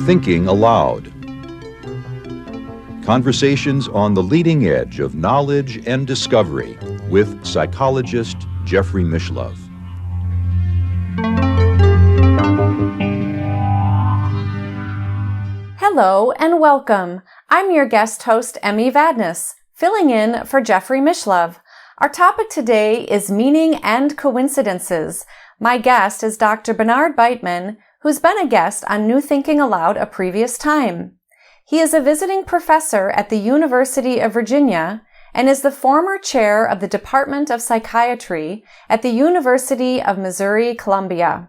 Thinking Aloud. Conversations on the leading edge of knowledge and discovery with psychologist Jeffrey Mishlove. Hello and welcome. I'm your guest host, Emmy Vadnais, filling in for Jeffrey Mishlove. Our topic today is meaning and coincidences. My guest is Dr. Bernard Beitman, who's been a guest on New Thinking Aloud a previous time. He is a visiting professor at the University of Virginia and is the former chair of the Department of Psychiatry at the University of Missouri-Columbia.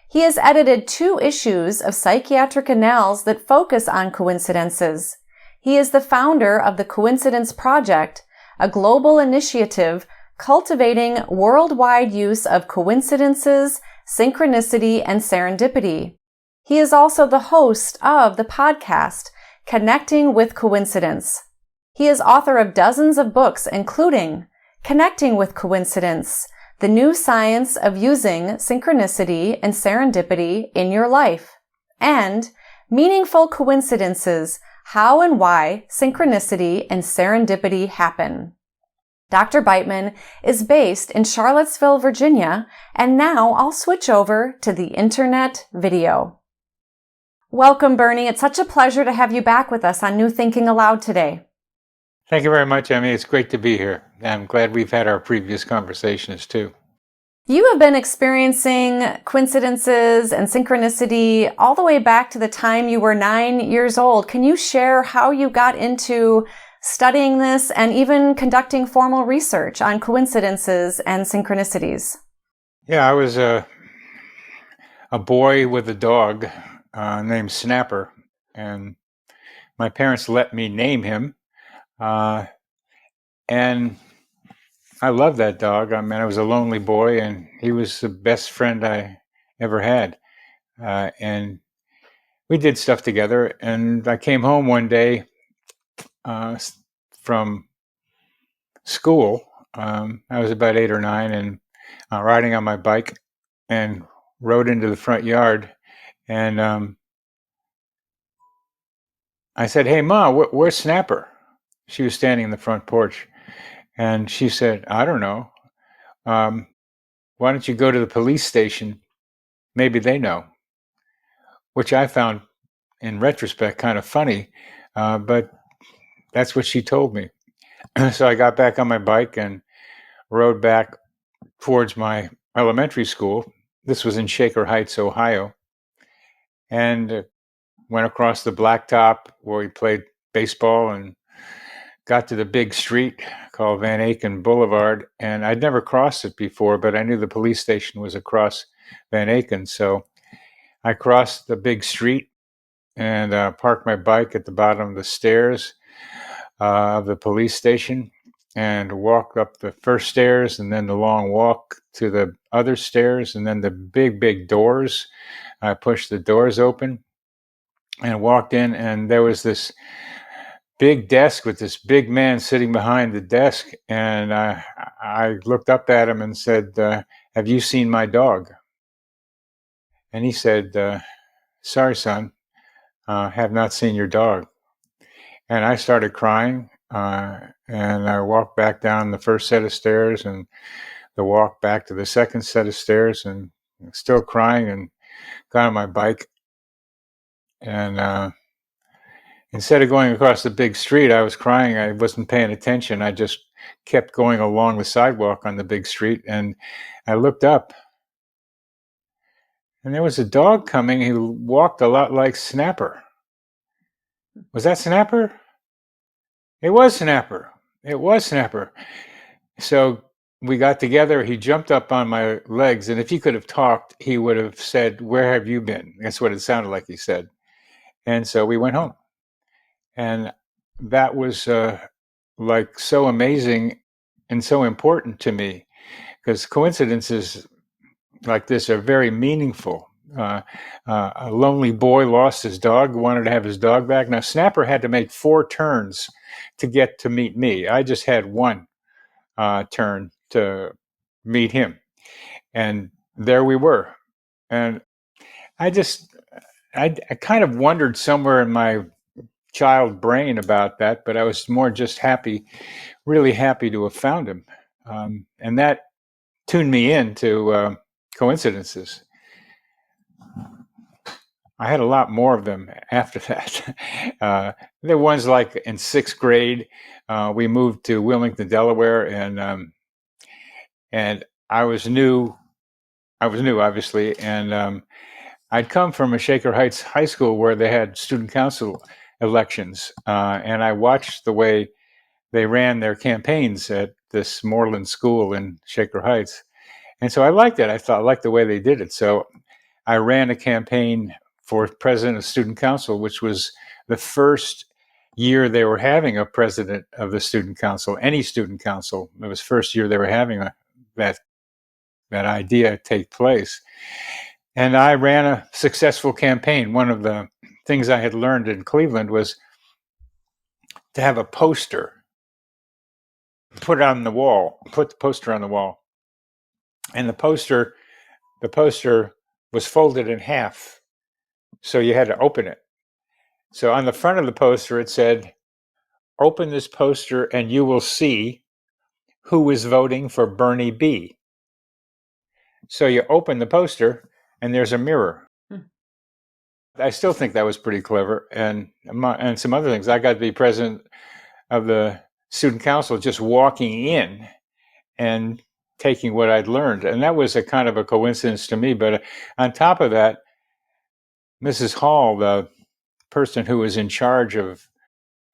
He has edited 2 issues of Psychiatric Annals that focus on coincidences. He is the founder of the Coincidence Project, a global initiative cultivating worldwide use of coincidences, synchronicity, and serendipity. He is also the host of the podcast, Connecting with Coincidence. He is author of dozens of books, including Connecting with Coincidence, The New Science of Using Synchronicity and Serendipity in Your Life, and Meaningful Coincidences, How and Why Synchronicity and Serendipity Happen. Dr. Beitman is based in Charlottesville, Virginia, and now I'll switch over to the internet video. Welcome, Bernie. It's such a pleasure to have you back with us on New Thinking Aloud today. Thank you very much, Emmy. It's great to be here. I'm glad we've had our previous conversations too. You have been experiencing coincidences and synchronicity all the way back to the time you were 9 years old. Can you share how you got into studying this and even conducting formal research on coincidences and synchronicities? Yeah, I was a boy with a dog named Snapper, and my parents let me name him. And I loved that dog. I mean, I was a lonely boy, and he was the best friend I ever had. And we did stuff together. And I came home one day from school. I was about 8 or 9, and riding on my bike, and rode into the front yard. And I said, "Hey, Ma, where's Snapper?" She was standing in the front porch. And she said, "I don't know. Why don't you go to the police station? Maybe they know." Which I found, in retrospect, kind of funny, but that's what she told me. So I got back on my bike and rode back towards my elementary school. This was in Shaker Heights, Ohio, and went across the blacktop where we played baseball and got to the big street called Van Aken Boulevard. And I'd never crossed it before, but I knew the police station was across Van Aken. So I crossed the big street and parked my bike at the bottom of the stairs of the police station and walked up the first stairs, and then the long walk to the other stairs, and then the big doors. I pushed the doors open and walked in, and there was this big desk with this big man sitting behind the desk. And I looked up at him and said, "Have you seen my dog?" And he said, "Sorry, son, have not seen your dog." And I started crying, and I walked back down the first set of stairs and the walk back to the second set of stairs, and still crying, and got on my bike. And instead of going across the big street, I was crying. I wasn't paying attention. I just kept going along the sidewalk on the big street, and I looked up, and there was a dog coming. He walked a lot like Snapper. Was that Snapper? It was Snapper. It was Snapper. So we got together. He jumped up on my legs, and if he could have talked, he would have said, "Where have you been?" That's what it sounded like he said. And so we went home. And that was like so amazing and so important to me, because coincidences like this are very meaningful. A lonely boy lost his dog, wanted to have his dog back. Now, Snapper had to make 4 turns to get to meet me. I just had 1 turn to meet him. And there we were. And I kind of wondered somewhere in my child brain about that, but I was more just happy, really happy to have found him. And that tuned me into coincidences. I had a lot more of them after that. There were ones like in 6th grade, we moved to Wilmington, Delaware, and I was new, obviously, and I'd come from a Shaker Heights high school where they had student council elections, and I watched the way they ran their campaigns at this Moreland school in Shaker Heights. And so I liked it. I liked the way they did it. So I ran a campaign for president of student council, which was the first year they were having a president of the student council, any student council. It was the first year they were having that idea take place. And I ran a successful campaign. One of the things I had learned in Cleveland was to have a poster, put the poster on the wall. And the poster was folded in half. So you had to open it. So on the front of the poster, it said, "Open this poster and you will see who is voting for Bernie B." So you open the poster and there's a mirror. I still think that was pretty clever. And some other things. I got to be president of the student council just walking in and taking what I'd learned. And that was a kind of a coincidence to me. But on top of that, Mrs. Hall, the person who was in charge of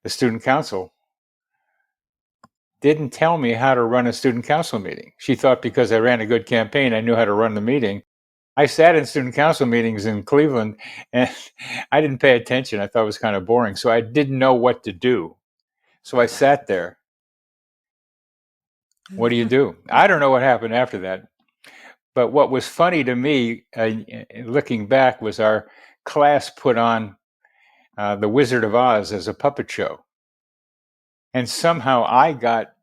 the student council, didn't tell me how to run a student council meeting. She thought because I ran a good campaign, I knew how to run the meeting. I sat in student council meetings in Cleveland and I didn't pay attention. I thought it was kind of boring. So I didn't know what to do. So I sat there. What do you do? I don't know what happened after that. But what was funny to me, looking back, was our class put on The Wizard of Oz as a puppet show. And somehow I got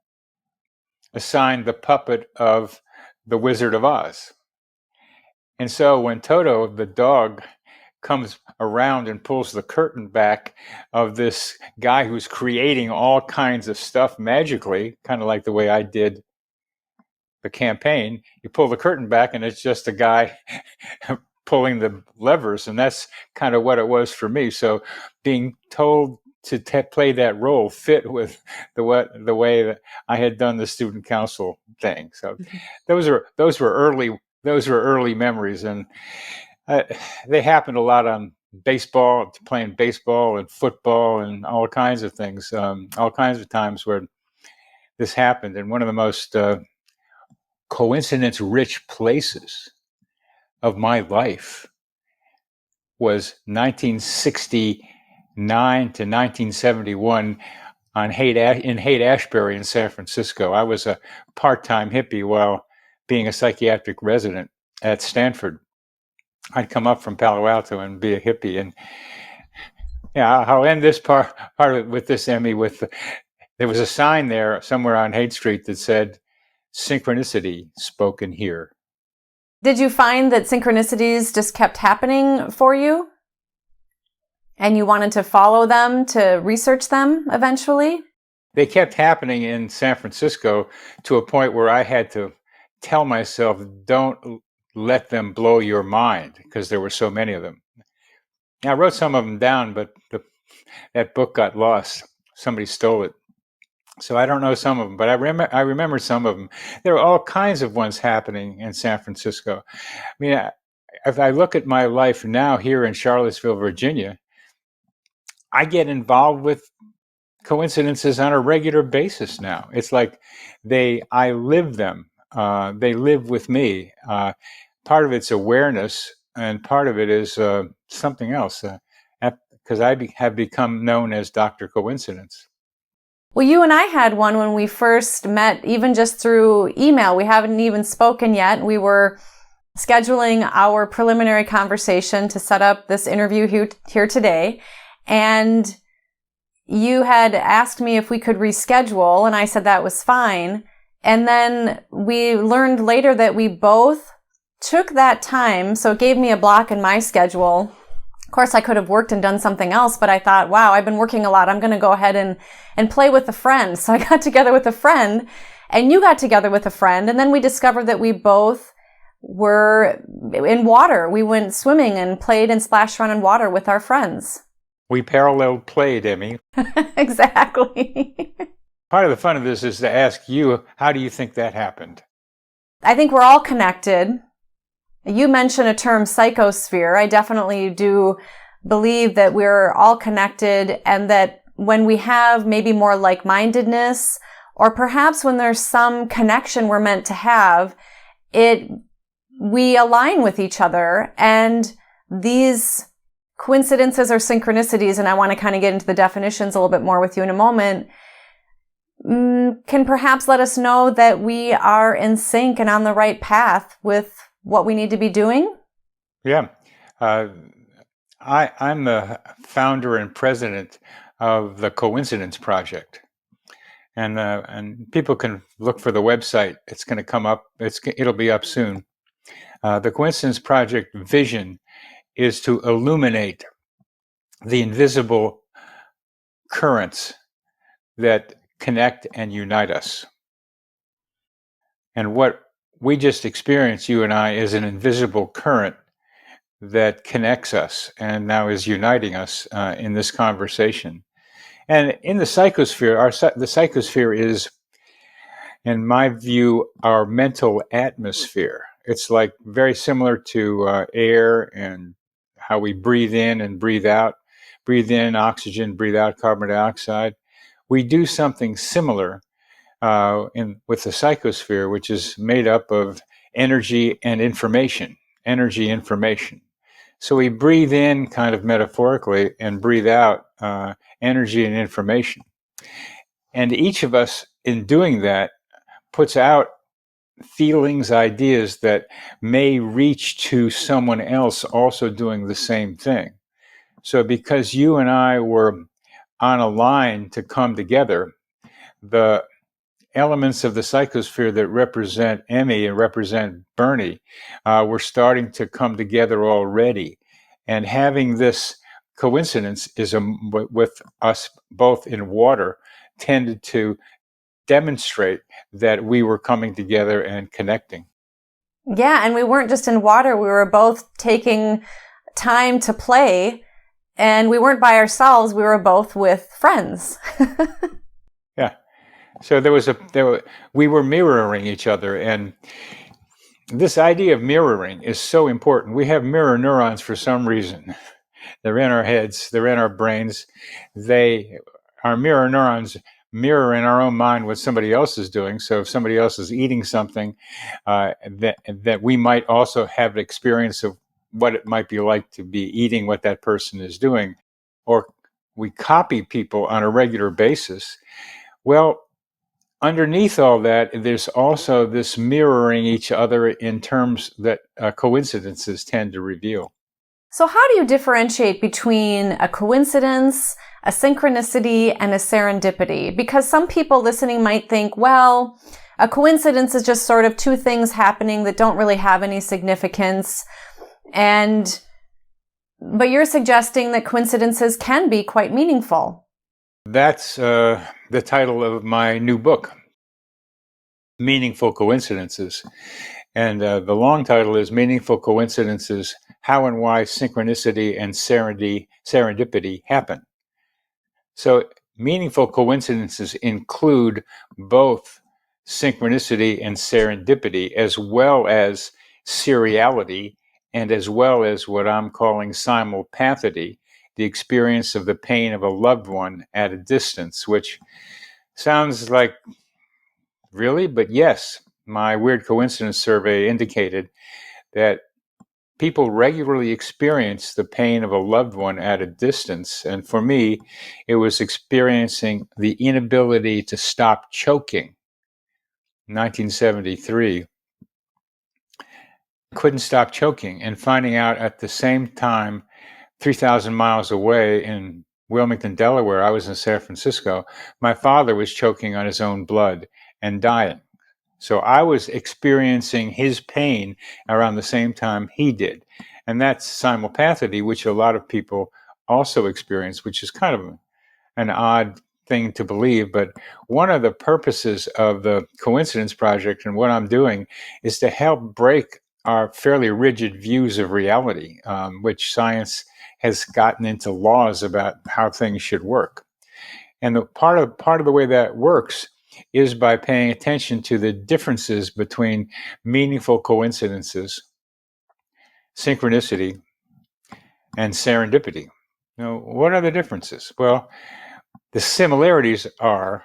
assigned the puppet of The Wizard of Oz. And so when Toto, the dog, comes around and pulls the curtain back of this guy who's creating all kinds of stuff magically, kind of like the way I did the campaign, you pull the curtain back and it's just a guy pulling the levers. And that's kind of what it was for me. So being told to play that role fit with the way that I had done the student council thing. So those were early memories, and they happened a lot on baseball, playing baseball and football and all kinds of things, all kinds of times where this happened. And one of the most coincidence-rich places of my life was 1969 to 1971 in Haight-Ashbury in San Francisco. I was a part-time hippie while being a psychiatric resident at Stanford. I'd come up from Palo Alto and be a hippie. And yeah, I'll end this part of it with this, Emmy. There was a sign there somewhere on Haight Street that said, "Synchronicity spoken here." Did you find that synchronicities just kept happening for you? And you wanted to follow them, to research them eventually? They kept happening in San Francisco to a point where I had to tell myself, don't let them blow your mind, because there were so many of them. I wrote some of them down, but that book got lost. Somebody stole it. So I don't know some of them, but I remember some of them. There are all kinds of ones happening in San Francisco. I mean, if I look at my life now here in Charlottesville, Virginia, I get involved with coincidences on a regular basis now. It's like I live them. They live with me. Part of it's awareness, and part of it is something else, because I have become known as Dr. Coincidence. Well, you and I had one when we first met, even just through email. We haven't even spoken yet. We were scheduling our preliminary conversation to set up this interview here today. And you had asked me if we could reschedule, and I said that was fine. And then we learned later that we both took that time, so it gave me a block in my schedule. Of course, I could have worked and done something else, but I thought, wow, I've been working a lot. I'm going to go ahead and play with a friend. So I got together with a friend, and you got together with a friend, and then we discovered that we both were in water. We went swimming and played and splashed around in water with our friends. We parallel played, Emmy. Exactly. Part of the fun of this is to ask you, how do you think that happened? I think we're all connected. You mentioned a term, psychosphere. I definitely do believe that we're all connected, and that when we have maybe more like-mindedness, or perhaps when there's some connection we're meant to have, we align with each other. And these coincidences or synchronicities, and I want to kind of get into the definitions a little bit more with you in a moment, can perhaps let us know that we are in sync and on the right path with what we need to be doing? Yeah. I'm the founder and president of the Coincidence Project. And people can look for the website. It's going to come up. It'll be up soon. The Coincidence Project vision is to illuminate the invisible currents that connect and unite us. And what we just experienced, you and I, is an invisible current that connects us and now is uniting us in this conversation. And in the psychosphere, the psychosphere is, in my view, our mental atmosphere. It's like very similar to air and how we breathe in and breathe out. Breathe in oxygen, breathe out carbon dioxide. We do something similar with the psychosphere, which is made up of energy and information. Energy, information. So we breathe in kind of metaphorically and breathe out energy and information. And each of us, in doing that, puts out feelings, ideas that may reach to someone else also doing the same thing. So because you and I were on a line to come together, the elements of the psychosphere that represent Emmy and represent Bernie were starting to come together already. And having this coincidence is with us both in water tended to demonstrate that we were coming together and connecting. Yeah, and we weren't just in water. We were both taking time to play, and we weren't by ourselves. We were both with friends. Yeah. So we were mirroring each other, and this idea of mirroring is so important. We have mirror neurons for some reason. They're in our heads, they're in our brains. Our mirror neurons mirror in our own mind what somebody else is doing. So if somebody else is eating something, that we might also have an experience of what it might be like to be eating what that person is doing, or we copy people on a regular basis. Well, underneath all that, there's also this mirroring each other in terms that coincidences tend to reveal. So how do you differentiate between a coincidence, a synchronicity, and a serendipity? Because some people listening might think, well, a coincidence is just sort of two things happening that don't really have any significance. But you're suggesting that coincidences can be quite meaningful. That's the title of my new book, Meaningful Coincidences. And the long title is Meaningful Coincidences, How and Why Synchronicity and Serendipity Happen. So meaningful coincidences include both synchronicity and serendipity, as well as seriality, and as well as what I'm calling simulpathity, the experience of the pain of a loved one at a distance, which sounds like, really? But yes, my weird coincidence survey indicated that people regularly experience the pain of a loved one at a distance. And for me, it was experiencing the inability to stop choking. 1973. Couldn't stop choking, and finding out at the same time, 3,000 miles away in Wilmington, Delaware, I was in San Francisco, my father was choking on his own blood and dying. So I was experiencing his pain around the same time he did. And that's simulpathity, which a lot of people also experience, which is kind of an odd thing to believe. But one of the purposes of the Coincidence Project and what I'm doing is to help break our fairly rigid views of reality, which science has gotten into laws about how things should work. And the part of the way that works is by paying attention to the differences between meaningful coincidences, synchronicity, and serendipity. Now, what are the differences? Well, the similarities are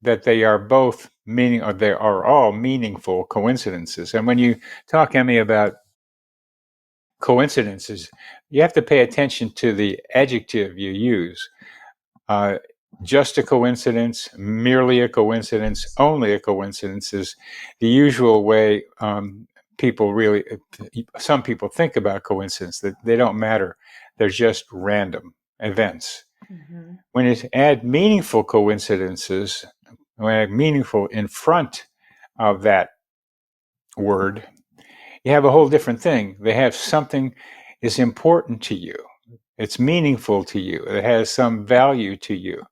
that they are both meaning, or they are all meaningful coincidences. And when you talk, Emmy, about coincidences, you have to pay attention to the adjective you use. Just a coincidence, merely a coincidence, only a coincidence is the usual way some people think about coincidence, that they don't matter. They're just random events. Mm-hmm. When you add meaningful coincidences, when you add meaningful in front of that word, you have a whole different thing. They have something is important to you. It's meaningful to you. It has some value to you.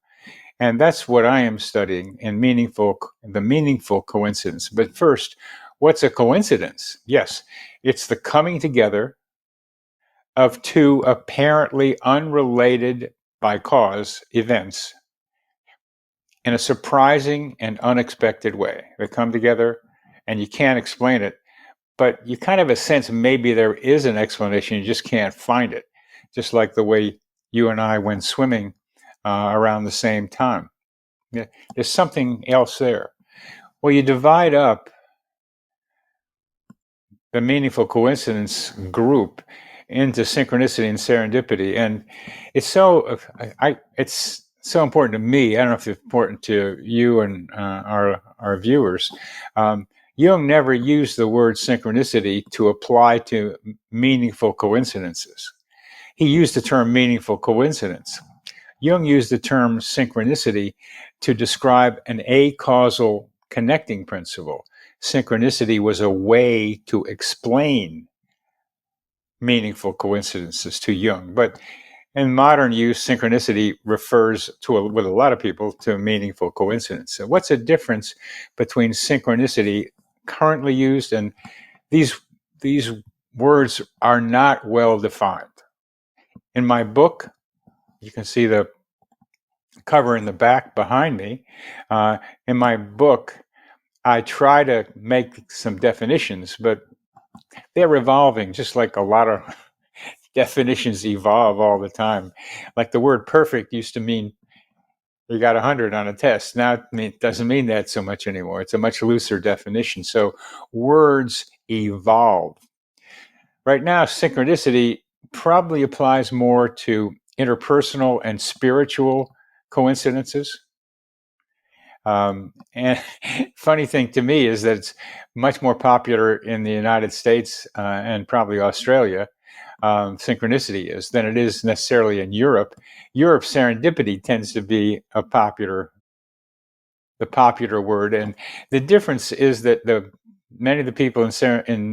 And that's what I am studying in the meaningful coincidence. But first, what's a coincidence? Yes, it's the coming together of two apparently unrelated by cause events in a surprising and unexpected way. They come together and you can't explain it, but you kind of have a sense maybe there is an explanation, you just can't find it. Just like the way you and I went swimming around the same time. There's something else there. Well, you divide up the meaningful coincidence group into synchronicity and serendipity, and it's so important to me. I don't know if it's important to you and our viewers. Jung never used the word synchronicity to apply to meaningful coincidences. He used the term meaningful coincidence. Jung used the term synchronicity to describe an acausal connecting principle. Synchronicity was a way to explain meaningful coincidences to Jung. But in modern use, synchronicity refers with a lot of people to meaningful coincidence. So what's the difference between synchronicity currently used and these words are not well defined? In my book, you can see the cover in the back behind me. In my book, I try to make some definitions, but they're evolving, just like a lot of definitions evolve all the time. Like the word perfect used to mean you got 100 on a test. Now it doesn't mean that so much anymore. It's a much looser definition. So words evolve. Right now, synchronicity probably applies more to interpersonal and spiritual coincidences. And funny thing to me is that it's much more popular in the United States and probably Australia, synchronicity is, than it is necessarily in Europe. Europe, serendipity tends to be the popular word. And the difference is that many of the people in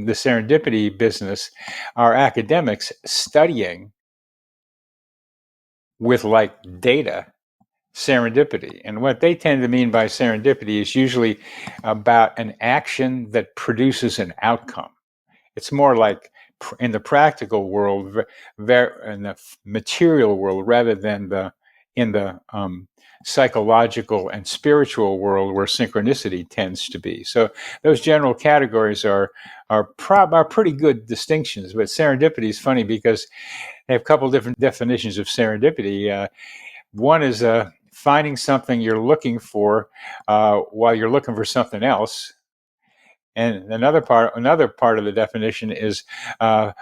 the serendipity business are academics studying with like data serendipity. And what they tend to mean by serendipity is usually about an action that produces an outcome. It's more like in the practical world, in the material world, rather than in the psychological and spiritual world where synchronicity tends to be. So those general categories are pretty good distinctions. But serendipity is funny because they have a couple different definitions of serendipity. One is finding something you're looking for while you're looking for something else. And another part of the definition is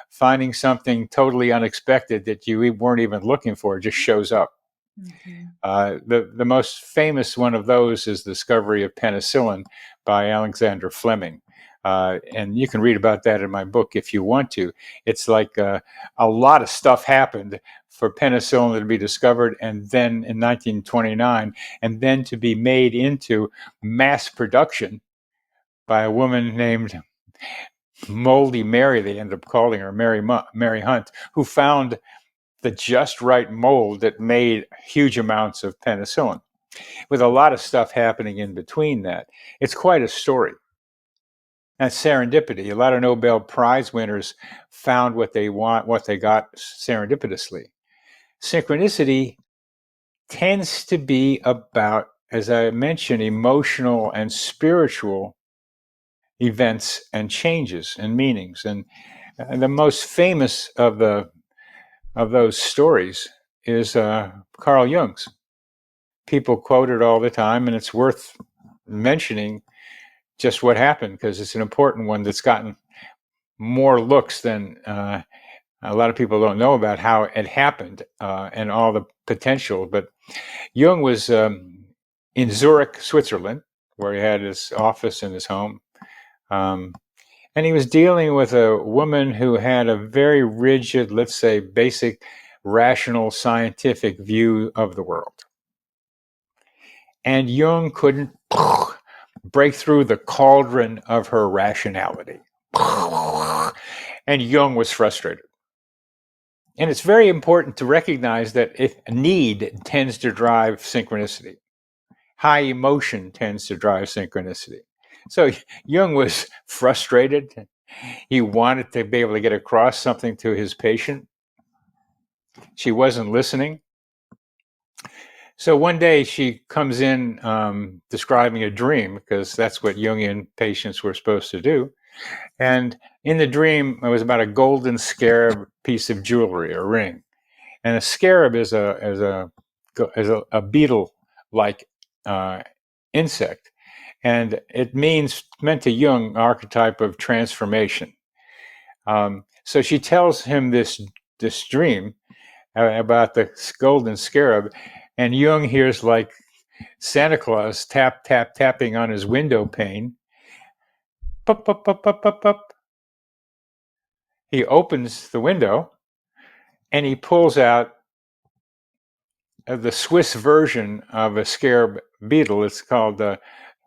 finding something totally unexpected that you weren't even looking for, just shows up. Mm-hmm. The most famous one of those is the discovery of penicillin by Alexander Fleming. And you can read about that in my book if you want to. It's like a lot of stuff happened for penicillin to be discovered, and then in 1929, and then to be made into mass production by a woman named Moldy Mary. They ended up calling her Mary Hunt, who found the just right mold that made huge amounts of penicillin, with a lot of stuff happening in between that. It's quite a story. That's serendipity. A lot of Nobel Prize winners found what they want, what they got serendipitously. Synchronicity tends to be about, as I mentioned, emotional and spiritual events and changes and meanings. And the most famous of those stories is Carl Jung's. People quote it all the time, and it's worth mentioning just what happened because it's an important one that's gotten more looks than a lot of people don't know about how it happened and all the potential. But Jung was in Zurich, Switzerland, where he had his office and his home. And he was dealing with a woman who had a very rigid, let's say, basic, rational, scientific view of the world. And Jung couldn't break through the cauldron of her rationality. And Jung was frustrated. And it's very important to recognize that if need tends to drive synchronicity, high emotion tends to drive synchronicity. So Jung was frustrated. He wanted to be able to get across something to his patient. She wasn't listening. So one day she comes in describing a dream, because that's what Jungian patients were supposed to do. And in the dream, it was about a golden scarab piece of jewelry, a ring. And a scarab is a beetle-like insect. And it meant to Jung archetype of transformation. So she tells him this dream about the golden scarab, and Jung hears like Santa Claus tapping on his window pane. Pup, pup, pup, pup, pup, pup. He opens the window and he pulls out the Swiss version of a scarab beetle. It's called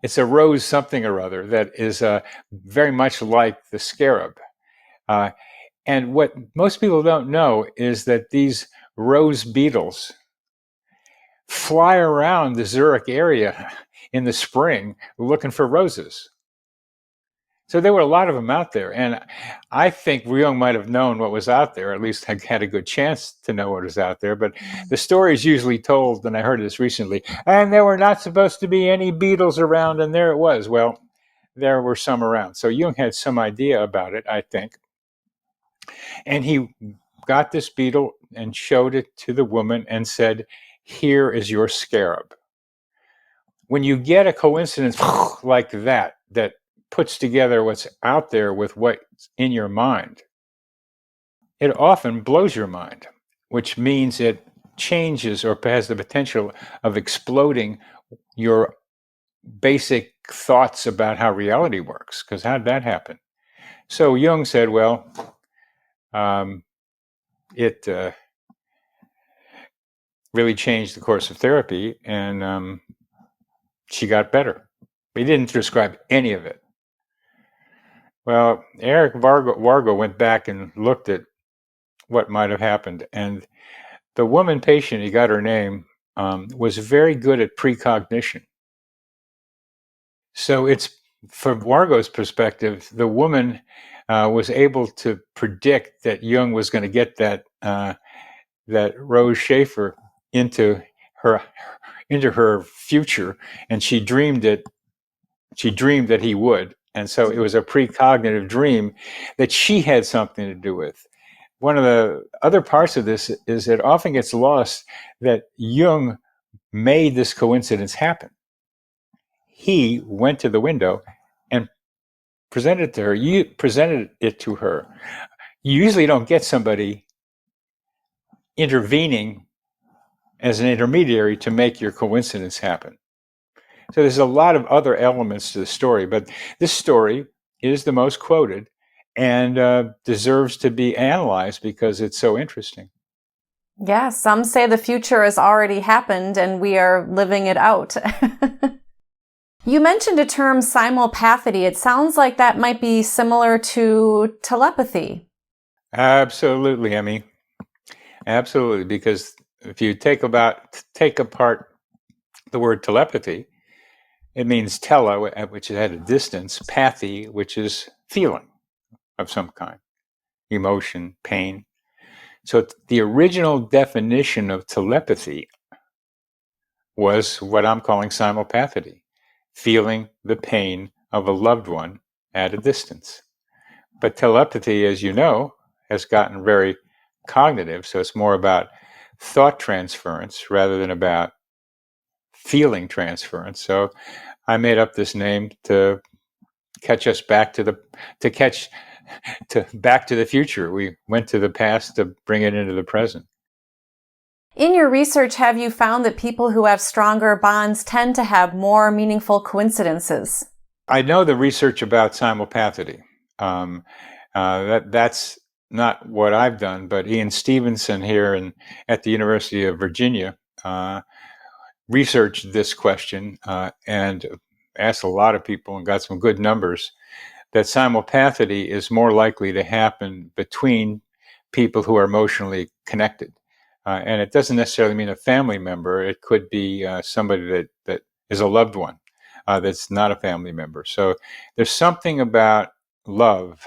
it's a rose something or other that is very much like the scarab. And what most people don't know is that these rose beetles fly around the Zurich area in the spring looking for roses. So there were a lot of them out there. And I think Jung might have known what was out there, at least had a good chance to know what was out there. But the story is usually told, and I heard this recently, and there were not supposed to be any beetles around, and there it was. Well, there were some around. So Jung had some idea about it, I think. And he got this beetle and showed it to the woman and said, "Here is your scarab." When you get a coincidence like that puts together what's out there with what's in your mind, it often blows your mind, which means it changes or has the potential of exploding your basic thoughts about how reality works. Because how did that happen? So Jung said, well, it really changed the course of therapy, and she got better. But he didn't describe any of it. Well, Eric Wargo went back and looked at what might have happened, and the woman patient, he got her name, was very good at precognition. So it's, from Wargo's perspective, the woman was able to predict that Jung was going to get that Rose Schaefer into her future, and she dreamed that he would. And so it was a precognitive dream that she had something to do with. One of the other parts of this is it often gets lost that Jung made this coincidence happen. He went to the window and presented it to her. You presented it to her. You usually don't get somebody intervening as an intermediary to make your coincidence happen. So there's a lot of other elements to the story, but this story is the most quoted and deserves to be analyzed because it's so interesting. Yeah, some say the future has already happened and we are living it out. You mentioned a term simulpathy. It sounds like that might be similar to telepathy. Absolutely, Emmy. Absolutely, because if you take apart the word telepathy, it means tele, which is at a distance, pathy, which is feeling of some kind, emotion, pain. So the original definition of telepathy was what I'm calling simulpathy, feeling the pain of a loved one at a distance. But telepathy, as you know, has gotten very cognitive, so it's more about thought transference rather than about feeling transference. So I made up this name to catch us back to back to the future. We went to the past to bring it into the present. In your research, have you found that people who have stronger bonds tend to have more meaningful coincidences? I know the research about simulpathy. That's not what I've done, but Ian Stevenson here at the University of Virginia researched this question and asked a lot of people and got some good numbers that simulpathy is more likely to happen between people who are emotionally connected. And it doesn't necessarily mean a family member. It could be somebody that is a loved one that's not a family member. So there's something about love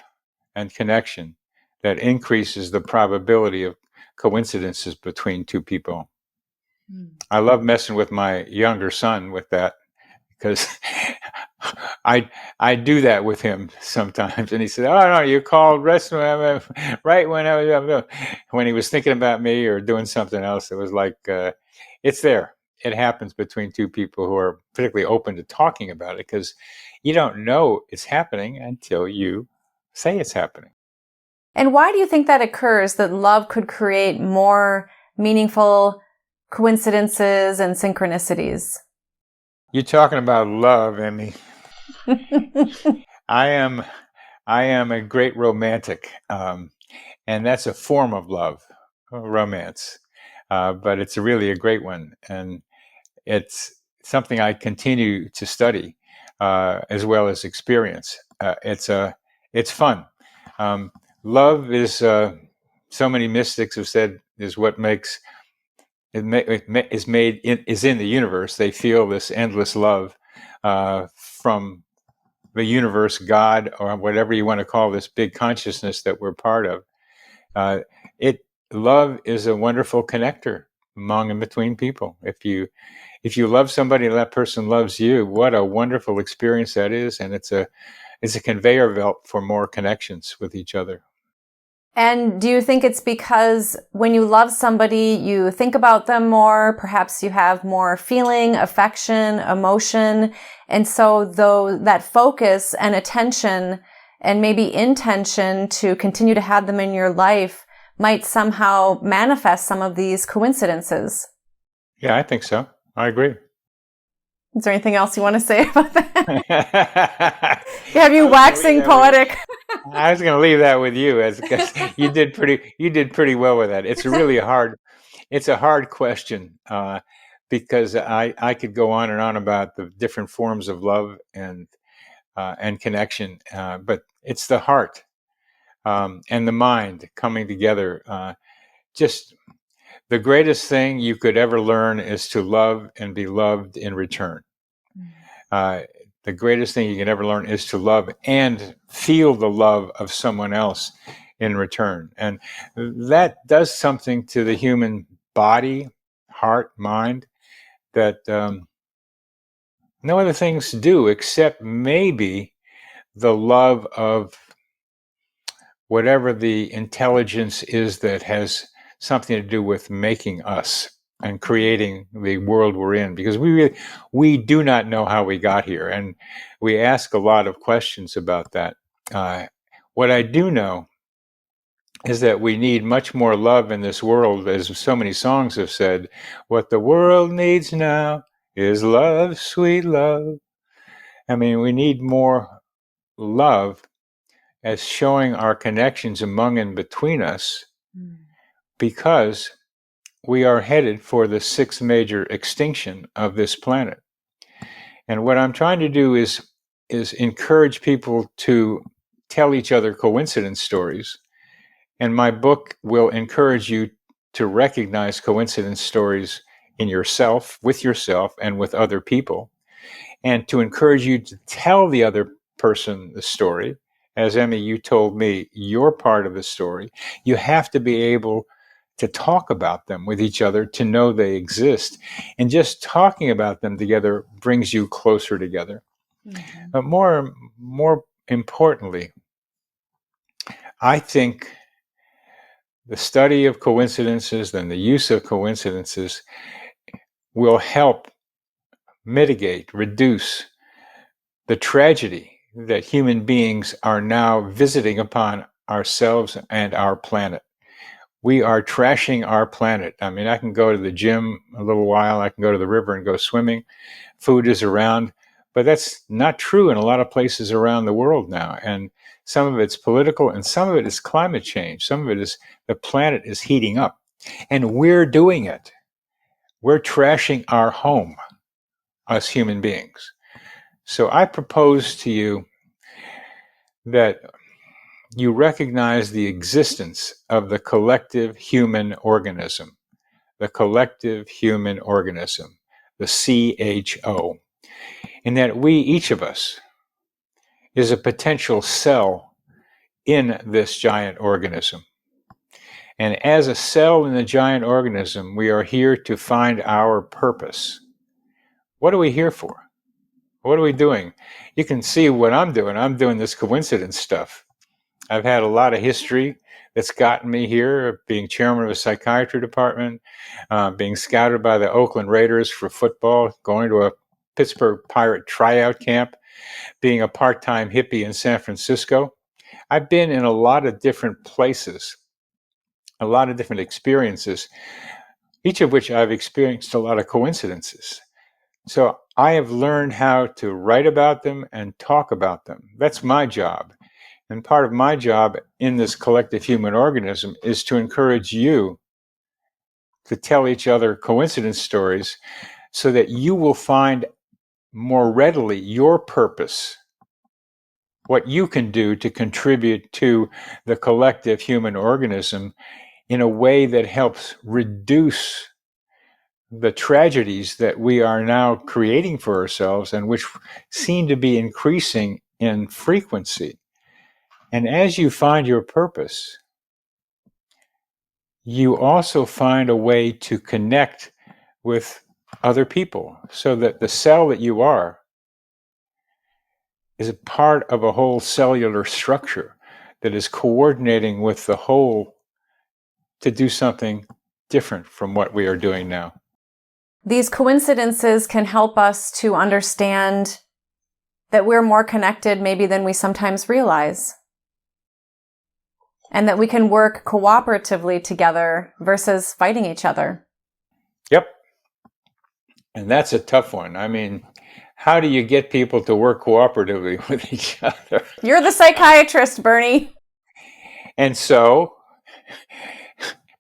and connection that increases the probability of coincidences between two people. I love messing with my younger son with that because I do that with him sometimes, and he said, "Oh no, you called restaurant right when he was thinking about me or doing something else." It was like it's there. It happens between two people who are particularly open to talking about it because you don't know it's happening until you say it's happening. And why do you think that occurs, that love could create more meaningful coincidences and synchronicities? You're talking about love, Emmy. I am a great romantic, and that's a form of love, romance. But it's really a great one, and it's something I continue to study as well as experience. It's fun. Love is so many mystics have said is what makes is in the universe. They feel this endless love from the universe, God, or whatever you want to call this big consciousness that we're part of. Love is a wonderful connector among and between people. If you love somebody and that person loves you, what a wonderful experience that is, and it's a conveyor belt for more connections with each other. And do you think it's because when you love somebody, you think about them more, perhaps you have more feeling, affection, emotion, and so though that focus and attention and maybe intention to continue to have them in your life might somehow manifest some of these coincidences? Yeah, I think so. I agree. Is there anything else you want to say about that? Have you waxing poetic? I was going to leave that with you, because you did pretty well with that. It's really a hard question because I could go on and on about the different forms of love and connection, but it's the heart and the mind coming together. Just the greatest thing you could ever learn is to love and be loved in return. The greatest thing you can ever learn is to love and feel the love of someone else in return. And that does something to the human body, heart, mind that no other things do, except maybe the love of whatever the intelligence is that has something to do with making us and creating the world we're in, because we do not know how we got here, and we ask a lot of questions about that. What I do know is that we need much more love in this world, as so many songs have said. What the world needs now is love, sweet love. I mean, we need more love as showing our connections among and between us, because we are headed for the sixth major extinction of this planet. And what I'm trying to do is encourage people to tell each other coincidence stories. And my book will encourage you to recognize coincidence stories in yourself, and with other people, and to encourage you to tell the other person the story. As Emmy, you told me, you're part of the story. You have to be able to talk about them with each other to know they exist. And just talking about them together brings you closer together. Mm-hmm. But more importantly, I think the study of coincidences and the use of coincidences will help mitigate, reduce the tragedy that human beings are now visiting upon ourselves and our planet. We are trashing our planet. I mean, I can go to the gym a little while, I can go to the river and go swimming. Food is around, but that's not true in a lot of places around the world now. And some of it's political and some of it is climate change. Some of it is the planet is heating up and we're doing it. We're trashing our home, us human beings. So I propose to you that you recognize the existence of the collective human organism, the collective human organism, the CHO, and that we, each of us, is a potential cell in this giant organism. And as a cell in the giant organism, we are here to find our purpose. What are we here for? What are we doing? You can see what I'm doing. I'm doing this coincidence stuff. I've had a lot of history that's gotten me here, being chairman of a psychiatry department, being scouted by the Oakland Raiders for football, going to a Pittsburgh Pirate tryout camp, being a part-time hippie in San Francisco. I've been in a lot of different places, a lot of different experiences, each of which I've experienced a lot of coincidences. So I have learned how to write about them and talk about them. That's my job. And part of my job in this collective human organism is to encourage you to tell each other coincidence stories so that you will find more readily your purpose, what you can do to contribute to the collective human organism in a way that helps reduce the tragedies that we are now creating for ourselves and which seem to be increasing in frequency. And as you find your purpose, you also find a way to connect with other people so that the cell that you are is a part of a whole cellular structure that is coordinating with the whole to do something different from what we are doing now. These coincidences can help us to understand that we're more connected maybe than we sometimes realize. And that we can work cooperatively together versus fighting each other. Yep. And that's a tough one. I mean, how do you get people to work cooperatively with each other? You're the psychiatrist, Bernie. And so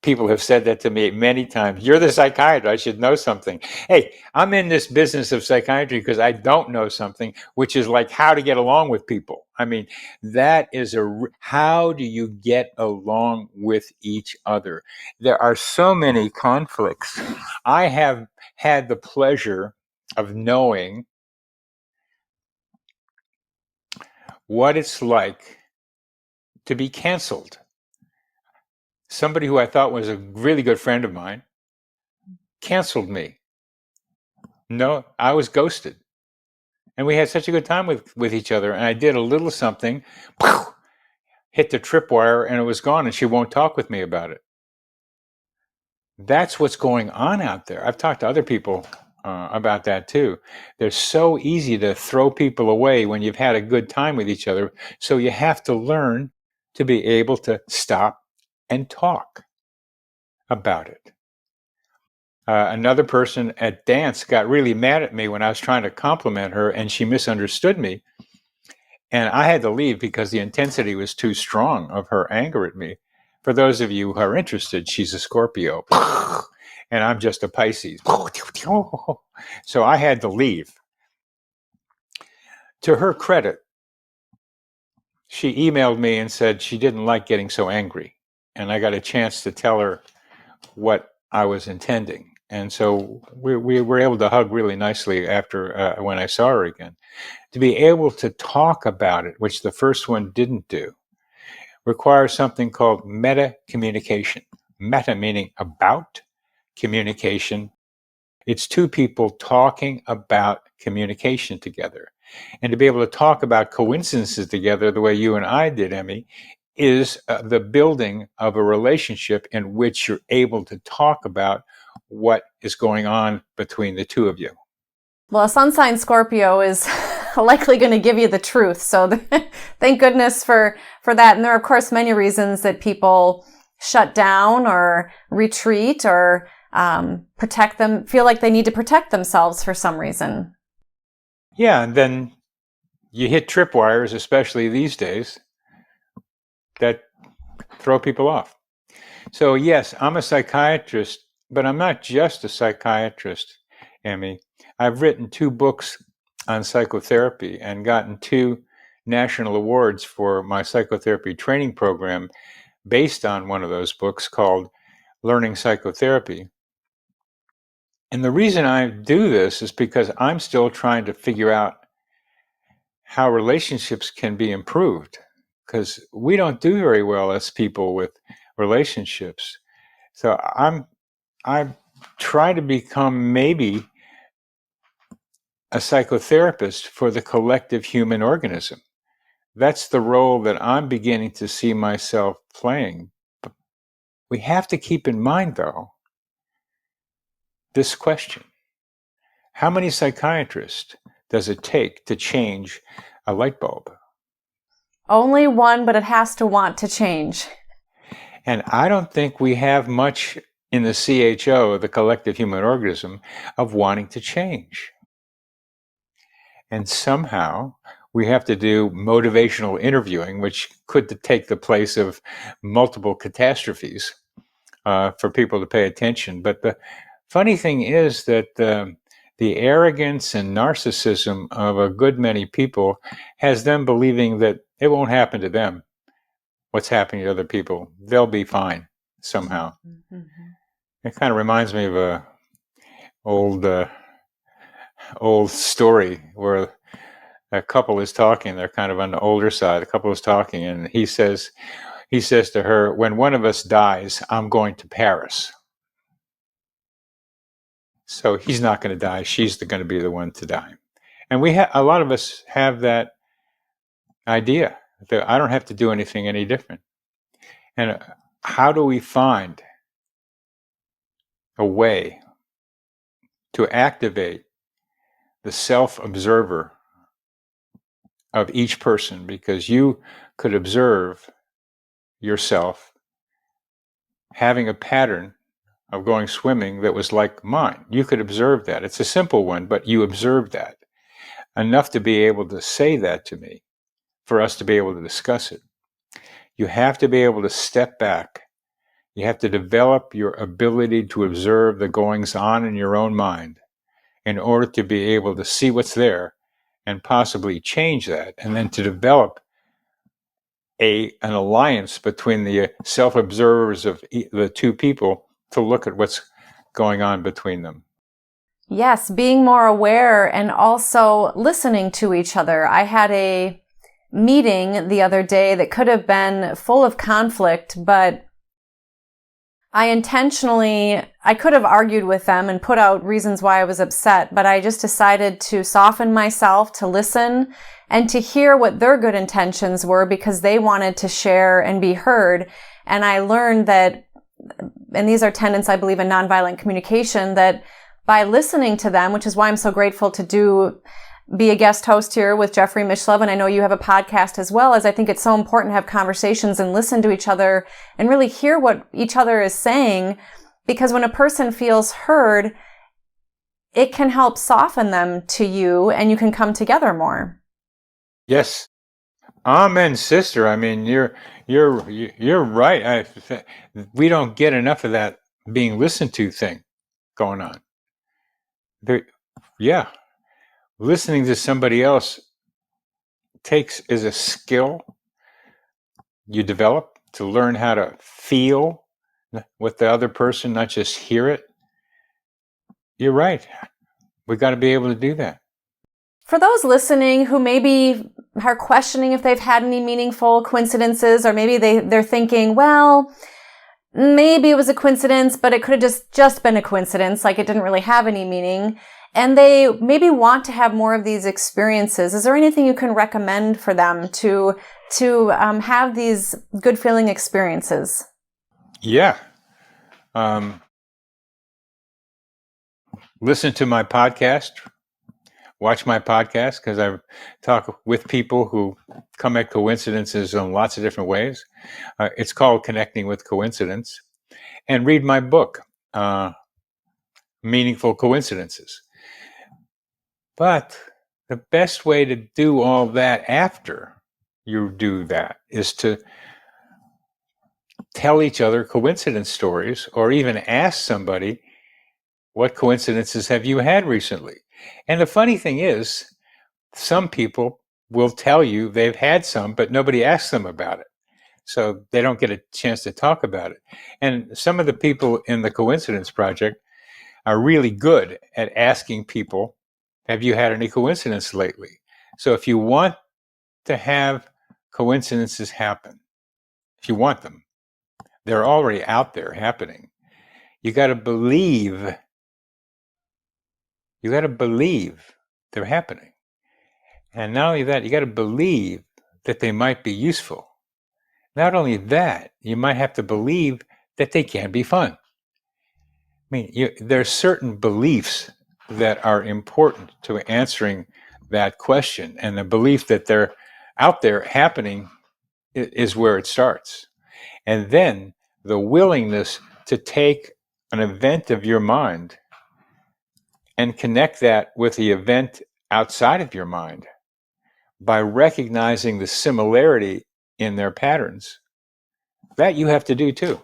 people have said that to me many times. You're the psychiatrist. I should know something. Hey, I'm in this business of psychiatry because I don't know something, which is like how to get along with people. I mean, that is how do you get along with each other? There are so many conflicts. I have had the pleasure of knowing what it's like to be canceled. Somebody who I thought was a really good friend of mine canceled me. No, I was ghosted. And we had such a good time with each other. And I did a little something, hit the tripwire, and it was gone, and she won't talk with me about it. That's what's going on out there. I've talked to other people about that too. They're so easy to throw people away when you've had a good time with each other. So you have to learn to be able to stop and talk about it. Another person at dance got really mad at me when I was trying to compliment her, and she misunderstood me. And I had to leave because the intensity was too strong of her anger at me. For those of you who are interested, she's a Scorpio, and I'm just a Pisces. So I had to leave. To her credit, she emailed me and said she didn't like getting so angry. And I got a chance to tell her what I was intending. And so we were able to hug really nicely after when I saw her again. To be able to talk about it, which the first one didn't do, requires something called meta communication. Meta meaning about, communication. It's two people talking about communication together. And to be able to talk about coincidences together the way you and I did, Emmy, is the building of a relationship in which you're able to talk about what is going on between the two of you. Well, a sun sign Scorpio is likely going to give you the truth. So thank goodness for that. And there are, of course, many reasons that people shut down or retreat or feel like they need to protect themselves for some reason. Yeah, and then you hit tripwires, especially these days, that throw people off. So yes, I'm a psychiatrist, but I'm not just a psychiatrist, Emmy. I've written 2 books on psychotherapy and gotten 2 national awards for my psychotherapy training program based on one of those books called Learning Psychotherapy. And the reason I do this is because I'm still trying to figure out how relationships can be improved, because we don't do very well as people with relationships. So I try to become maybe a psychotherapist for the collective human organism. That's the role that I'm beginning to see myself playing. But we have to keep in mind, though, this question. How many psychiatrists does it take to change a light bulb? Only one, but it has to want to change. And I don't think we have much in the CHO, the collective human organism, of wanting to change. And somehow we have to do motivational interviewing, which could take the place of multiple catastrophes for people to pay attention. But the funny thing is that the arrogance and narcissism of a good many people has them believing that it won't happen to them. What's happening to other people, they'll be fine somehow. Mm-hmm. It kind of reminds me of a old story where a couple is talking. They're kind of on the older side. The couple is talking, and he says to her, "When one of us dies, I'm going to Paris." So he's not going to die. She's going to be the one to die. And a lot of us have that idea that I don't have to do anything any different. And how do we find a way to activate the self-observer of each person? Because you could observe yourself having a pattern of going swimming that was like mine. You could observe that. It's a simple one, but you observed that enough to be able to say that to me, for us to be able to discuss it. You have to be able to step back. You have to develop your ability to observe the goings on in your own mind in order to be able to see what's there and possibly change that, and then to develop an alliance between the self-observers of the two people to look at what's going on between them. Yes, being more aware and also listening to each other. I had a meeting the other day that could have been full of conflict, but I could have argued with them and put out reasons why I was upset, but I just decided to soften myself, to listen, and to hear what their good intentions were, because they wanted to share and be heard. And I learned that, and these are tenets, I believe, in nonviolent communication, that by listening to them, which is why I'm so grateful to be a guest host here with Jeffrey Mishlove, and I know you have a podcast as well, as I think it's so important to have conversations and listen to each other and really hear what each other is saying, because when a person feels heard, it can help soften them to you and you can come together more. Yes. Amen, sister. I mean, you're right. We don't get enough of that being listened to thing going on. Yeah. Listening to somebody else is a skill you develop to learn how to feel with the other person, not just hear it. You're right. We got to be able to do that. For those listening who maybe are questioning if they've had any meaningful coincidences, or maybe they're thinking, well, maybe it was a coincidence, but it could have just been a coincidence, like it didn't really have any meaning, and they maybe want to have more of these experiences. Is there anything you can recommend for them to have these good feeling experiences? Yeah. Listen to my podcast. Watch my podcast, because I talk with people who come at coincidences in lots of different ways. It's called Connecting with Coincidence. And read my book, Meaningful Coincidences. But the best way to do all that after you do that is to tell each other coincidence stories, or even ask somebody, what coincidences have you had recently? And the funny thing is, some people will tell you they've had some, but nobody asks them about it. So they don't get a chance to talk about it. And some of the people in the Coincidence Project are really good at asking people, have you had any coincidence lately? So if you want to have coincidences happen, if you want them, they're already out there happening. You got to believe they're happening. And not only that, you got to believe that they might be useful. Not only that, you might have to believe that they can be fun. I mean, there are certain beliefs that are important to answering that question. And the belief that they're out there happening is where it starts. And then the willingness to take an event of your mind and connect that with the event outside of your mind by recognizing the similarity in their patterns, that you have to do too.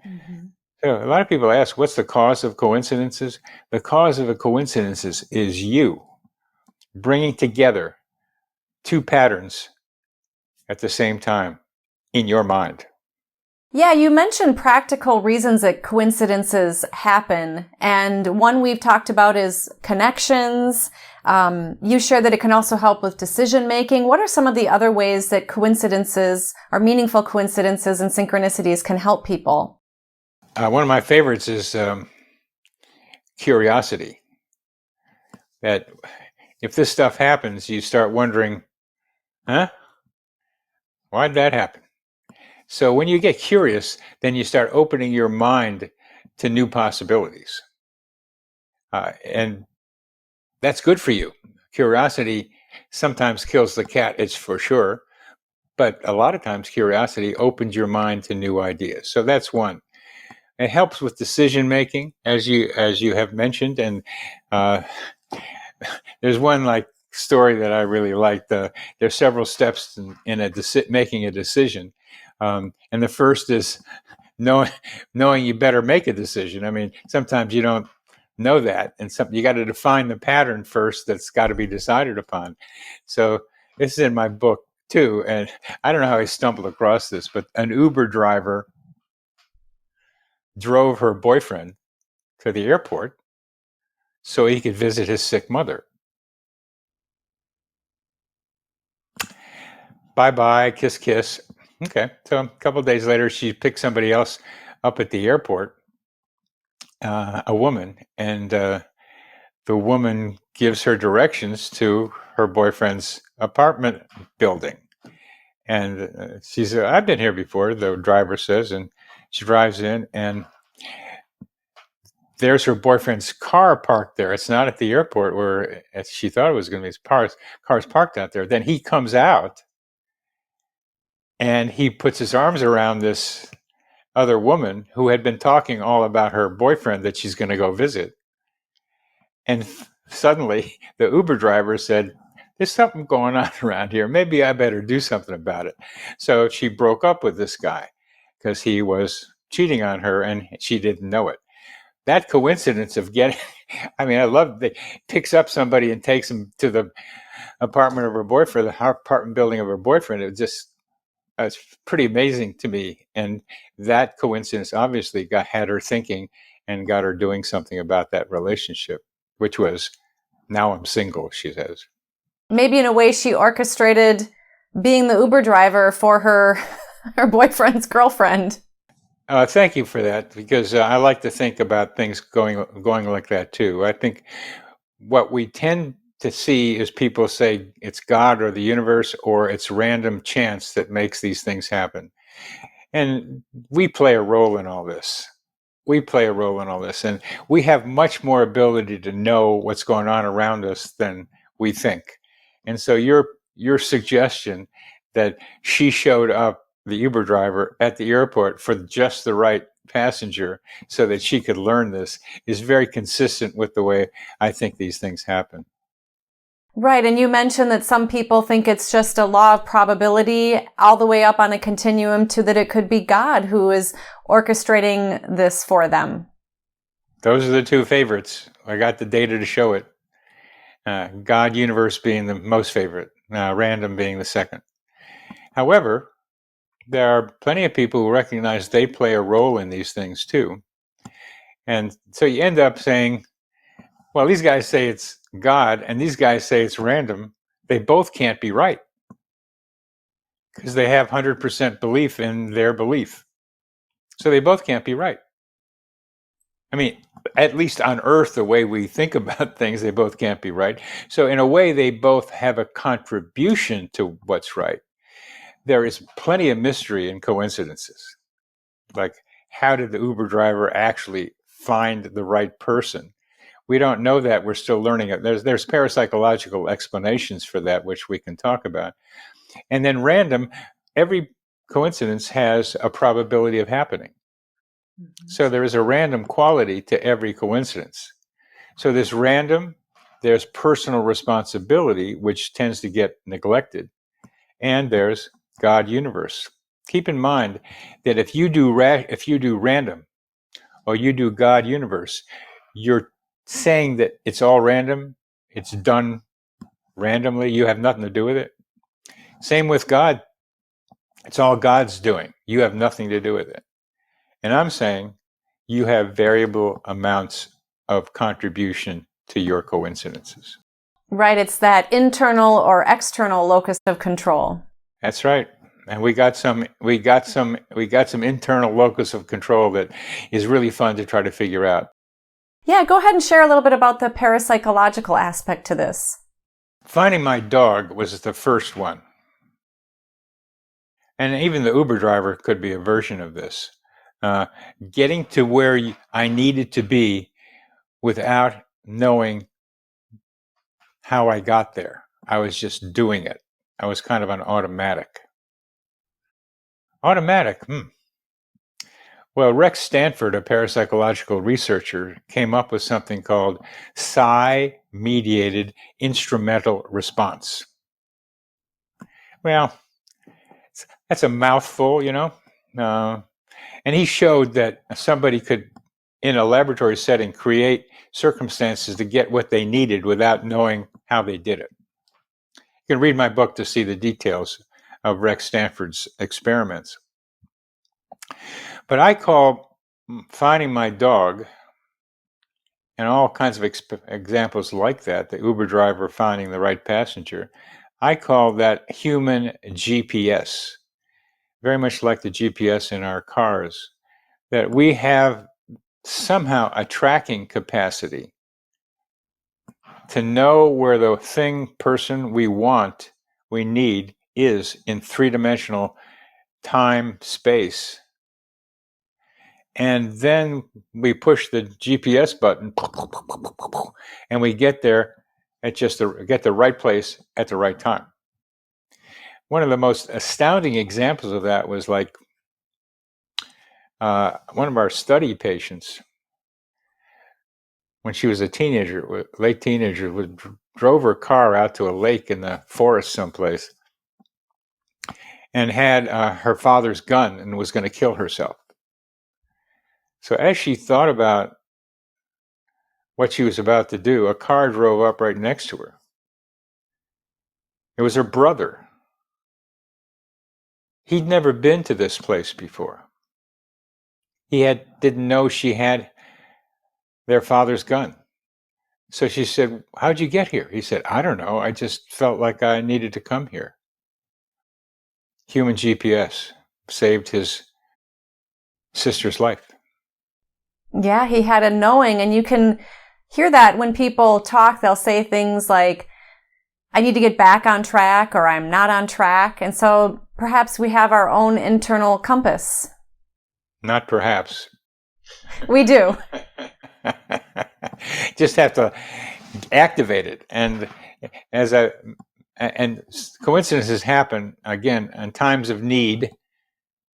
Mm-hmm. So a lot of people ask, what's the cause of coincidences? The cause of a coincidence is you bringing together two patterns at the same time in your mind. Yeah, you mentioned practical reasons that coincidences happen. And one we've talked about is connections. You shared that it can also help with decision making. What are some of the other ways that coincidences or meaningful coincidences and synchronicities can help people? One of my favorites is curiosity. That if this stuff happens, you start wondering, why'd that happen? So when you get curious, then you start opening your mind to new possibilities. And that's good for you. Curiosity sometimes kills the cat, it's for sure. But a lot of times curiosity opens your mind to new ideas. So that's one. It helps with decision making, as you have mentioned. And there's one story that I really liked. There's several steps in making a decision. And the first is knowing you better make a decision. I mean, sometimes you don't know that, and you got to define the pattern first that's got to be decided upon. So this is in my book too, and I don't know how I stumbled across this, but an Uber driver drove her boyfriend to the airport so he could visit his sick mother. Bye-bye, kiss, kiss. Okay, so a couple of days later, she picked somebody else up at the airport, a woman, and the woman gives her directions to her boyfriend's apartment building. And she said, I've been here before, the driver says, and she drives in, and there's her boyfriend's car parked there. It's not at the airport where she thought it was going to be. His car's parked out there. Then he comes out, and he puts his arms around this other woman who had been talking all about her boyfriend that she's going to go visit. And suddenly the Uber driver said, there's something going on around here. Maybe I better do something about it. So she broke up with this guy because he was cheating on her and she didn't know it. that coincidence of getting, I mean, I love that picks up somebody and takes them to the apartment of her boyfriend, the apartment building of her boyfriend. It's pretty amazing to me. And that coincidence obviously had her thinking and got her doing something about that relationship, which was, now I'm single, she says. Maybe in a way she orchestrated being the Uber driver for her boyfriend's girlfriend. Thank you for that, because I like to think about things going like that too. I think what we tend to see is people say it's God or the universe or it's random chance that makes these things happen. And we play a role in all this. And we have much more ability to know what's going on around us than we think. And so your suggestion that she showed up, the Uber driver, at the airport for just the right passenger so that she could learn this, is very consistent with the way I think these things happen. Right. And you mentioned that some people think it's just a law of probability all the way up on a continuum to that it could be God who is orchestrating this for them. Those are the two favorites. I got the data to show it. God, universe being the most favorite, random being the second. However, there are plenty of people who recognize they play a role in these things too. And so you end up saying, well, these guys say it's God and these guys say it's random. They both can't be right because they have 100% belief in their belief. So they both can't be right. I mean, at least on Earth, the way we think about things, they both can't be right. So in a way, they both have a contribution to what's right. There is plenty of mystery in coincidences. Like, how did the Uber driver actually find the right person? We don't know that. We're still learning it. There's parapsychological explanations for that, which we can talk about. And then random, every coincidence has a probability of happening. Mm-hmm. So there is a random quality to every coincidence. So this random, there's personal responsibility, which tends to get neglected. And there's God universe. Keep in mind that if you do random or you do God universe, you're saying that it's all random, it's done randomly, you have nothing to do with it. Same with God. It's all God's doing. You have nothing to do with it. And I'm saying you have variable amounts of contribution to your coincidences. Right. It's that internal or external locus of control. That's right. And we got some internal locus of control that is really fun to try to figure out. Yeah, go ahead and share a little bit about the parapsychological aspect to this. Finding my dog was the first one. And even the Uber driver could be a version of this. Getting to where I needed to be without knowing how I got there. I was just doing it. I was kind of an automatic. Well, Rex Stanford, a parapsychological researcher, came up with something called psi-mediated instrumental response. Well, that's a mouthful, you know. And he showed that somebody could, in a laboratory setting, create circumstances to get what they needed without knowing how they did it. You can read my book to see the details of Rex Stanford's experiments. But I call finding my dog and all kinds of examples like that, the Uber driver finding the right passenger, I call that human GPS. Very much like the GPS in our cars, that we have somehow a tracking capacity to know where the thing, person we want, we need is in three-dimensional time, space. And then we push the GPS button and we get there at get the right place at the right time. One of the most astounding examples of that was like one of our study patients, when she was a teenager, late teenager, drove her car out to a lake in the forest someplace and had her father's gun and was going to kill herself. So as she thought about what she was about to do, a car drove up right next to her. It was her brother. He'd never been to this place before. Didn't know she had their father's gun. So she said, "How'd you get here?" He said, "I don't know. I just felt like I needed to come here." Human GPS saved his sister's life. Yeah, he had a knowing, and you can hear that when people talk. They'll say things like, I need to get back on track, or I'm not on track. And so perhaps we have our own internal compass. Not perhaps. We do. Just have to activate it. And coincidences happen again in times of need.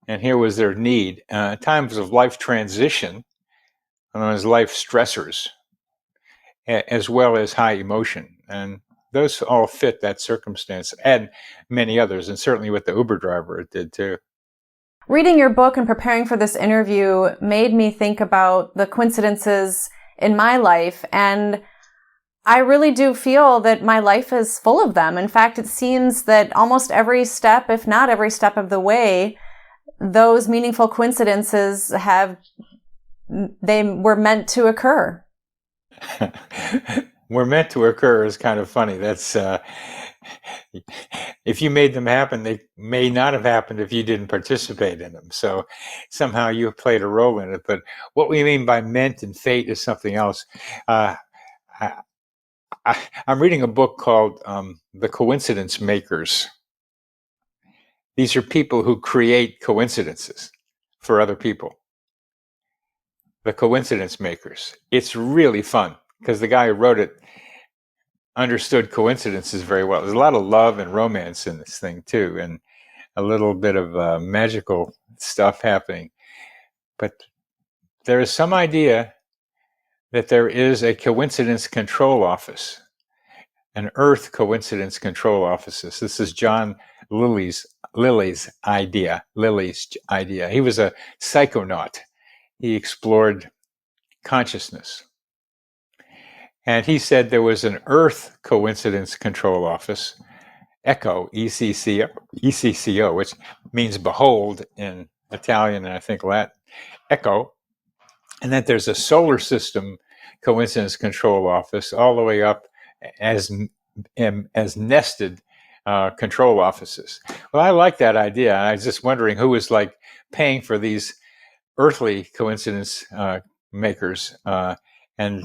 And here was their need. Times of life transition, known as life stressors, as well as high emotion. And those all fit that circumstance, and many others. And certainly with the Uber driver, it did too. Reading your book and preparing for this interview made me think about the coincidences in my life. And I really do feel that my life is full of them. In fact, it seems that almost every step, if not every step of the way, those meaningful coincidences they were meant to occur. Were meant to occur is kind of funny. That's if you made them happen, they may not have happened if you didn't participate in them. So somehow you have played a role in it. But what we mean by meant and fate is something else. I'm reading a book called The Coincidence Makers. These are people who create coincidences for other people. The Coincidence Makers. It's really fun because the guy who wrote it understood coincidences very well. There's a lot of love and romance in this thing too, and a little bit of magical stuff happening. But there is some idea that there is a coincidence control office, an Earth coincidence control office. This is John Lilly's idea. He was a psychonaut. He explored consciousness. And he said there was an Earth coincidence control office, ECCO, ECCO, which means behold in Italian and I think Latin, ECCO, and that there's a solar system coincidence control office all the way up as nested control offices. Well, I like that idea. I was just wondering who was like paying for these earthly coincidence makers. And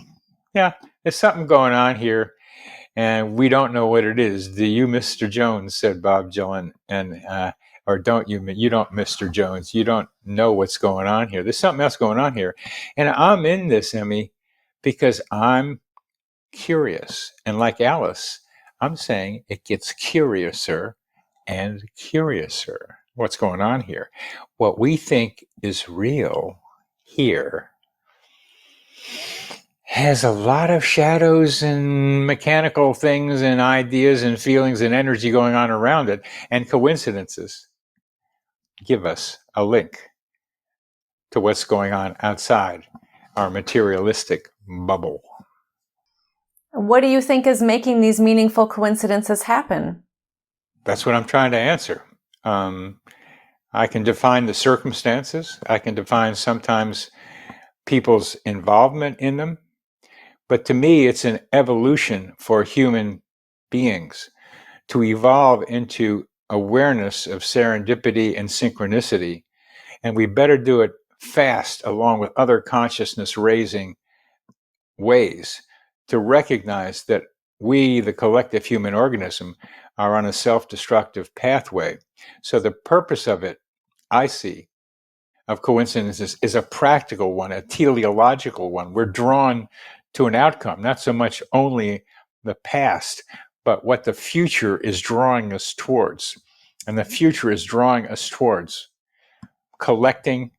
yeah, there's something going on here, and we don't know what it is. Do you, Mr. Jones? Said Bob Dylan, and or don't you? You don't, Mr. Jones. You don't know what's going on here. There's something else going on here, and I'm in this, Emmy, because I'm curious, and like Alice, I'm saying it gets curiouser and curiouser. What's going on here? What we think is real here has a lot of shadows and mechanical things and ideas and feelings and energy going on around it. And coincidences give us a link to what's going on outside our materialistic bubble. What do you think is making these meaningful coincidences happen? That's what I'm trying to answer. I can define the circumstances. I can define sometimes people's involvement in them. But to me, it's an evolution for human beings to evolve into awareness of serendipity and synchronicity. And we better do it fast, along with other consciousness raising ways to recognize that we, the collective human organism, are on a self-destructive pathway. So the purpose of it, I see, of coincidences is a practical one, a teleological one. We're drawn to an outcome, not so much only the past, but what the future is drawing us towards. And the future is drawing us towards collecting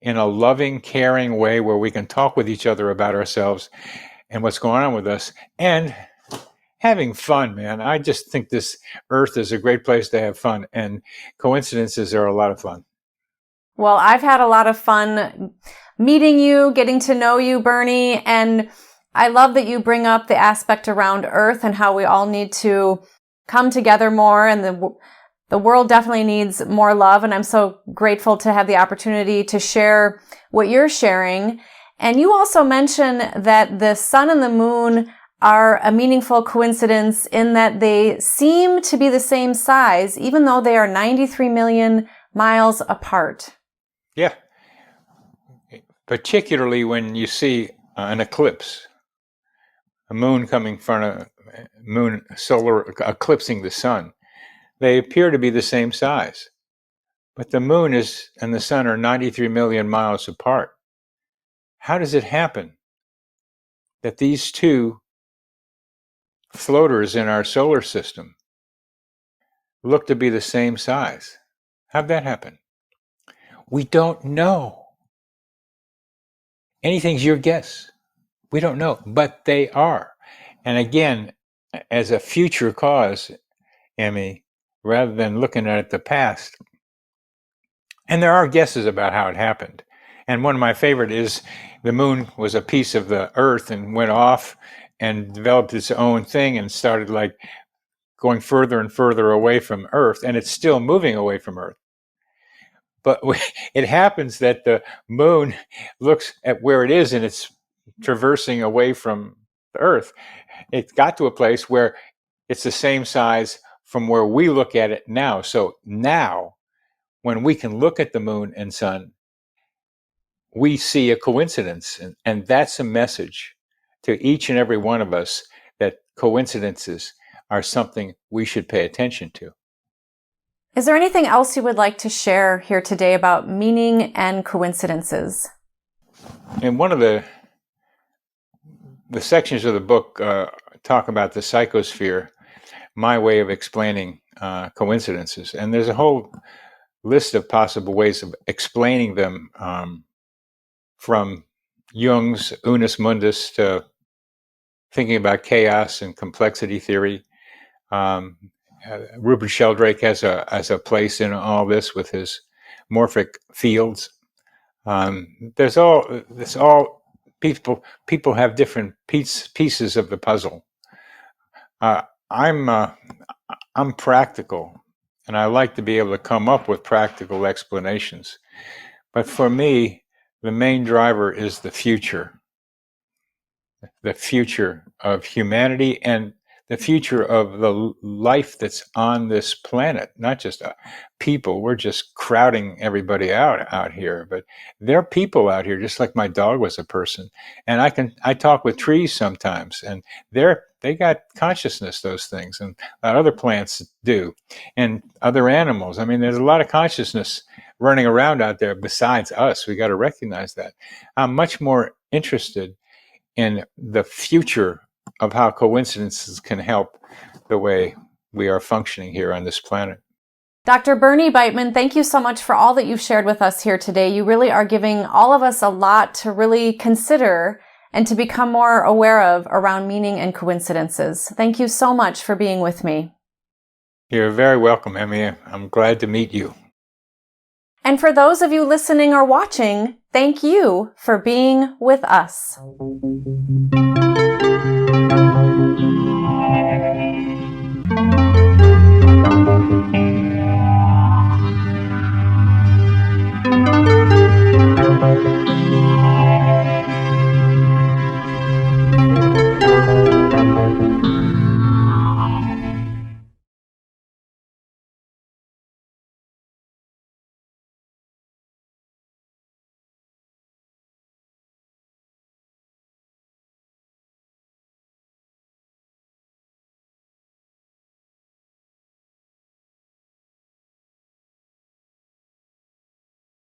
in a loving, caring way where we can talk with each other about ourselves and what's going on with us, and having fun, man. I just think this Earth is a great place to have fun, and coincidences are a lot of fun. Well, I've had a lot of fun meeting you, getting to know you, Bernie, and I love that you bring up the aspect around Earth and how we all need to come together more, and the world definitely needs more love. And I'm so grateful to have the opportunity to share what you're sharing. And you also mention that the sun and the moon are a meaningful coincidence in that they seem to be the same size, even though they are 93 million miles apart. Yeah. Particularly when you see an eclipse, a moon coming in front of moon, solar eclipsing the sun. They appear to be the same size, but the moon and the sun are 93 million miles apart. How does it happen that these two floaters in our solar system look to be the same size? How'd that happen? We don't know. Anything's your guess. We don't know, but they are. And again, as a future cause, Emmy, rather than looking at the past, and there are guesses about how it happened. And one of my favorite is the moon was a piece of the Earth and went off and developed its own thing and started like going further and further away from Earth, and it's still moving away from Earth. But it happens that the moon looks at where it is and it's traversing away from the Earth. It got to a place where it's the same size from where we look at it now. So now, when we can look at the moon and sun, we see a coincidence. And that's a message to each and every one of us that coincidences are something we should pay attention to. Is there anything else you would like to share here today about meaning and coincidences? And one of the sections of the book talk about the psychosphere, my way of explaining coincidences. And there's a whole list of possible ways of explaining them, from Jung's Unus Mundus to thinking about chaos and complexity theory. Rupert Sheldrake has a place in all this with his morphic fields. There's all people have different pieces of the puzzle. I'm practical, and I like to be able to come up with practical explanations. But for me, the main driver is the future of humanity and the future of the life that's on this planet, not just people. We're just crowding everybody out here, but there are people out here, just like my dog was a person. And I talk with trees sometimes, and they got consciousness, those things, and other plants do, and other animals. I mean, there's a lot of consciousness running around out there besides us. We got to recognize that. I'm much more interested in the future of how coincidences can help the way we are functioning here on this planet. Dr. Bernie Beitman, thank you so much for all that you've shared with us here today. You really are giving all of us a lot to really consider and to become more aware of around meaning and coincidences. Thank you so much for being with me. You're very welcome, Emmy. I'm glad to meet you. And for those of you listening or watching, thank you for being with us.